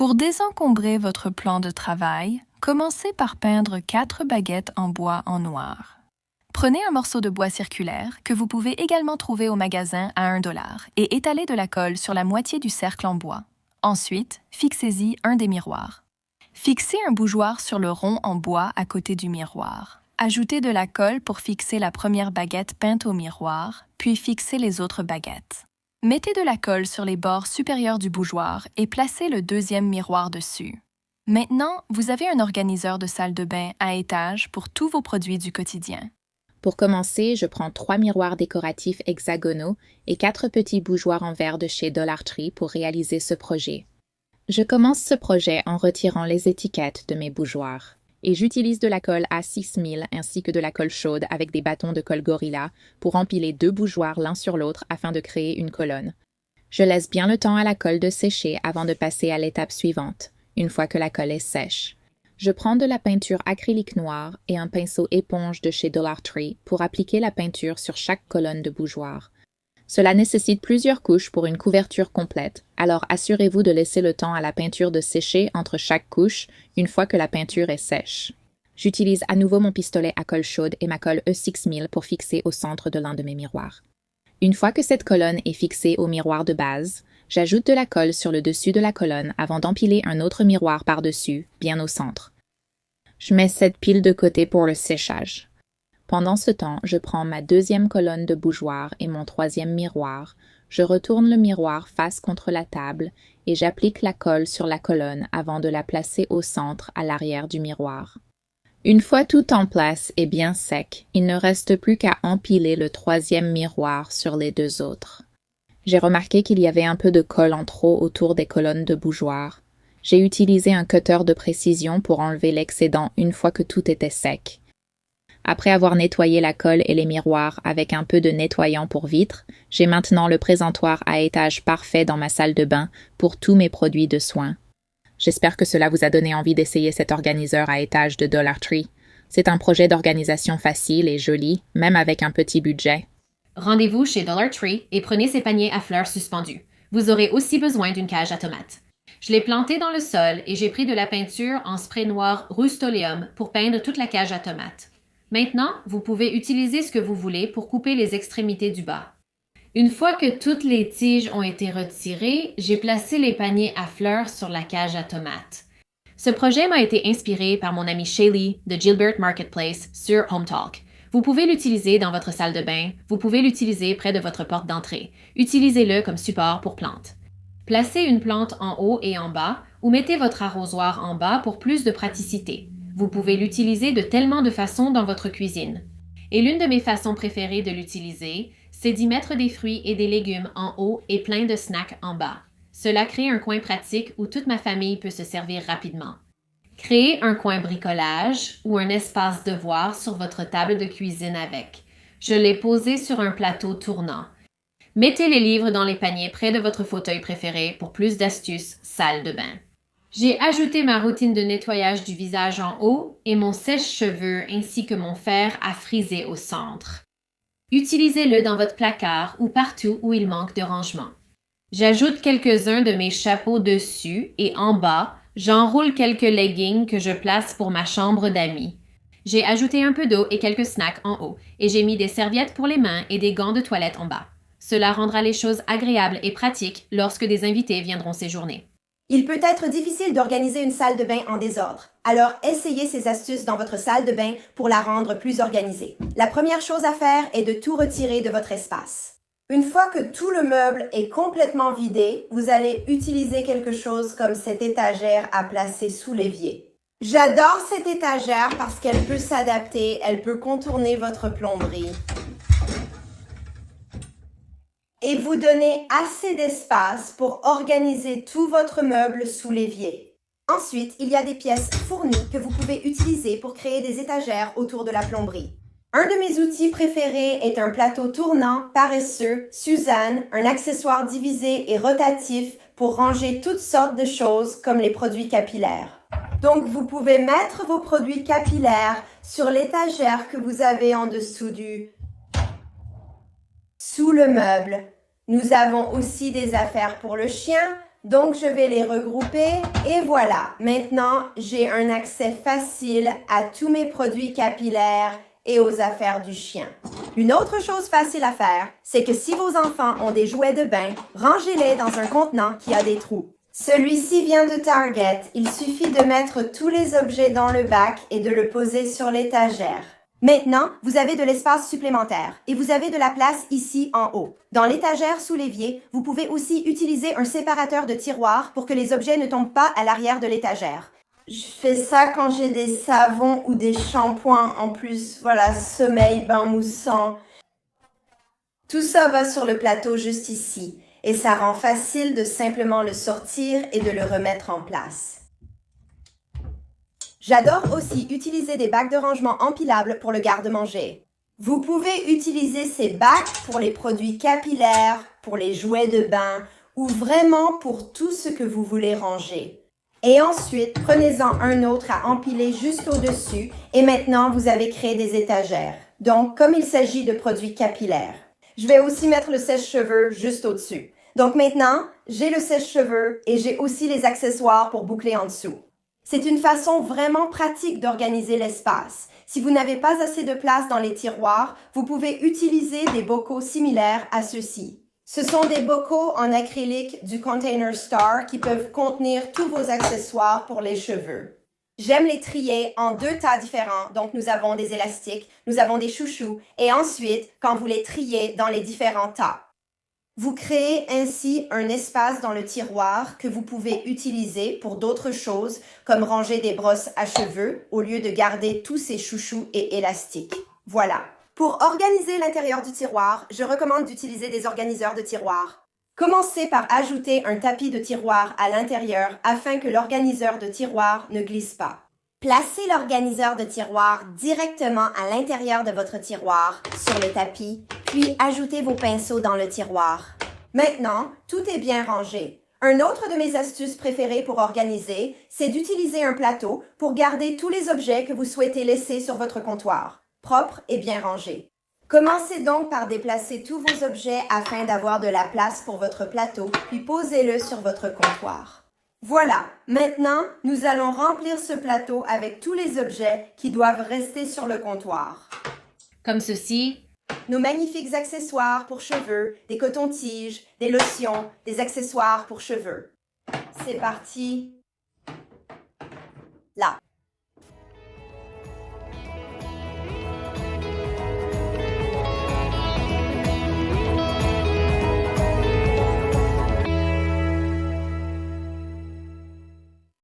Pour désencombrer votre plan de travail, commencez par peindre 4 baguettes en bois en noir. Prenez un morceau de bois circulaire que vous pouvez également trouver au magasin à 1 $ et étalez de la colle sur la moitié du cercle en bois. Ensuite, fixez-y un des miroirs. Fixez un bougeoir sur le rond en bois à côté du miroir. Ajoutez de la colle pour fixer la première baguette peinte au miroir, puis fixez les autres baguettes. Mettez de la colle sur les bords supérieurs du bougeoir et placez le deuxième miroir dessus. Maintenant, vous avez un organiseur de salle de bain à étage pour tous vos produits du quotidien. Pour commencer, je prends 3 miroirs décoratifs hexagonaux et 4 petits bougeoirs en verre de chez Dollar Tree pour réaliser ce projet. Je commence ce projet en retirant les étiquettes de mes bougeoirs. Et j'utilise de la colle A6000 ainsi que de la colle chaude avec des bâtons de colle Gorilla pour empiler 2 bougeoirs l'un sur l'autre afin de créer une colonne. Je laisse bien le temps à la colle de sécher avant de passer à l'étape suivante, une fois que la colle est sèche. Je prends de la peinture acrylique noire et un pinceau éponge de chez Dollar Tree pour appliquer la peinture sur chaque colonne de bougeoir. Cela nécessite plusieurs couches pour une couverture complète, alors assurez-vous de laisser le temps à la peinture de sécher entre chaque couche une fois que la peinture est sèche. J'utilise à nouveau mon pistolet à colle chaude et ma colle E6000 pour fixer au centre de l'un de mes miroirs. Une fois que cette colonne est fixée au miroir de base, j'ajoute de la colle sur le dessus de la colonne avant d'empiler un autre miroir par-dessus, bien au centre. Je mets cette pile de côté pour le séchage. Pendant ce temps, je prends ma deuxième colonne de bougeoir et mon troisième miroir, je retourne le miroir face contre la table et j'applique la colle sur la colonne avant de la placer au centre à l'arrière du miroir. Une fois tout en place et bien sec, il ne reste plus qu'à empiler le troisième miroir sur les 2 autres. J'ai remarqué qu'il y avait un peu de colle en trop autour des colonnes de bougeoir. J'ai utilisé un cutter de précision pour enlever l'excédent une fois que tout était sec. Après avoir nettoyé la colle et les miroirs avec un peu de nettoyant pour vitres, j'ai maintenant le présentoir à étage parfait dans ma salle de bain pour tous mes produits de soins. J'espère que cela vous a donné envie d'essayer cet organiseur à étage de Dollar Tree. C'est un projet d'organisation facile et joli, même avec un petit budget. Rendez-vous chez Dollar Tree et prenez ces paniers à fleurs suspendus. Vous aurez aussi besoin d'une cage à tomates. Je l'ai planté dans le sol et j'ai pris de la peinture en spray noir Rust-Oleum pour peindre toute la cage à tomates. Maintenant, vous pouvez utiliser ce que vous voulez pour couper les extrémités du bas. Une fois que toutes les tiges ont été retirées, j'ai placé les paniers à fleurs sur la cage à tomates. Ce projet m'a été inspiré par mon amie Shaylee de Gilbert Marketplace sur HomeTalk. Vous pouvez l'utiliser dans votre salle de bain, vous pouvez l'utiliser près de votre porte d'entrée. Utilisez-le comme support pour plantes. Placez une plante en haut et en bas ou mettez votre arrosoir en bas pour plus de praticité. Vous pouvez l'utiliser de tellement de façons dans votre cuisine. Et l'une de mes façons préférées de l'utiliser, c'est d'y mettre des fruits et des légumes en haut et plein de snacks en bas. Cela crée un coin pratique où toute ma famille peut se servir rapidement. Créez un coin bricolage ou un espace devoir sur votre table de cuisine avec. Je l'ai posé sur un plateau tournant. Mettez les livres dans les paniers près de votre fauteuil préféré pour plus d'astuces salle de bain. J'ai ajouté ma routine de nettoyage du visage en haut et mon sèche-cheveux ainsi que mon fer à friser au centre. Utilisez-le dans votre placard ou partout où il manque de rangement. J'ajoute quelques-uns de mes chapeaux dessus et en bas, j'enroule quelques leggings que je place pour ma chambre d'amis. J'ai ajouté un peu d'eau et quelques snacks en haut et j'ai mis des serviettes pour les mains et des gants de toilette en bas. Cela rendra les choses agréables et pratiques lorsque des invités viendront séjourner. Il peut être difficile d'organiser une salle de bain en désordre. Alors, essayez ces astuces dans votre salle de bain pour la rendre plus organisée. La première chose à faire est de tout retirer de votre espace. Une fois que tout le meuble est complètement vidé, vous allez utiliser quelque chose comme cette étagère à placer sous l'évier. J'adore cette étagère parce qu'elle peut s'adapter, elle peut contourner votre plomberie et vous donner assez d'espace pour organiser tout votre meuble sous l'évier. Ensuite, il y a des pièces fournies que vous pouvez utiliser pour créer des étagères autour de la plomberie. Un de mes outils préférés est un plateau tournant, paresseux, Suzanne, un accessoire divisé et rotatif pour ranger toutes sortes de choses comme les produits capillaires. Donc, vous pouvez mettre vos produits capillaires sur l'étagère que vous avez en dessous sous le meuble. Nous avons aussi des affaires pour le chien, Donc, je vais les regrouper et voilà. Maintenant, j'ai un accès facile à tous mes produits capillaires et aux affaires du chien. Une autre chose facile à faire, c'est que si vos enfants ont des jouets de bain, rangez-les dans un contenant qui a des trous. Celui-ci vient de Target. Il suffit de mettre tous les objets dans le bac et de le poser sur l'étagère. Maintenant, vous avez de l'espace supplémentaire et vous avez de la place ici en haut. Dans l'étagère sous l'évier, vous pouvez aussi utiliser un séparateur de tiroirs pour que les objets ne tombent pas à l'arrière de l'étagère. Je fais ça quand j'ai des savons ou des shampoings en plus. Voilà, sommeil, bain moussant. Tout ça va sur le plateau juste ici et ça rend facile de simplement le sortir et de le remettre en place. J'adore aussi utiliser des bacs de rangement empilables pour le garde-manger. Vous pouvez utiliser ces bacs pour les produits capillaires, pour les jouets de bain ou vraiment pour tout ce que vous voulez ranger. Et ensuite, prenez-en un autre à empiler juste au-dessus et maintenant vous avez créé des étagères. Donc, comme il s'agit de produits capillaires. Je vais aussi mettre le sèche-cheveux juste au-dessus. Donc maintenant, j'ai le sèche-cheveux et j'ai aussi les accessoires pour boucler en dessous. C'est une façon vraiment pratique d'organiser l'espace. Si vous n'avez pas assez de place dans les tiroirs, vous pouvez utiliser des bocaux similaires à ceux-ci. Ce sont des bocaux en acrylique du Container Star qui peuvent contenir tous vos accessoires pour les cheveux. J'aime les trier en 2 tas différents, donc nous avons des élastiques, nous avons des chouchous, et ensuite, quand vous les triez dans les différents tas. Vous créez ainsi un espace dans le tiroir que vous pouvez utiliser pour d'autres choses, comme ranger des brosses à cheveux, au lieu de garder tous ces chouchous et élastiques. Voilà. Pour organiser l'intérieur du tiroir, je recommande d'utiliser des organiseurs de tiroir. Commencez par ajouter un tapis de tiroir à l'intérieur afin que l'organiseur de tiroir ne glisse pas. Placez l'organiseur de tiroir directement à l'intérieur de votre tiroir, sur le tapis, puis ajoutez vos pinceaux dans le tiroir. Maintenant, tout est bien rangé. Un autre de mes astuces préférées pour organiser, c'est d'utiliser un plateau pour garder tous les objets que vous souhaitez laisser sur votre comptoir, propres et bien rangés. Commencez donc par déplacer tous vos objets afin d'avoir de la place pour votre plateau, puis posez-le sur votre comptoir. Voilà, maintenant, nous allons remplir ce plateau avec tous les objets qui doivent rester sur le comptoir. Comme ceci. Nos magnifiques accessoires pour cheveux, des cotons-tiges, des lotions, des accessoires pour cheveux. C'est parti. Là.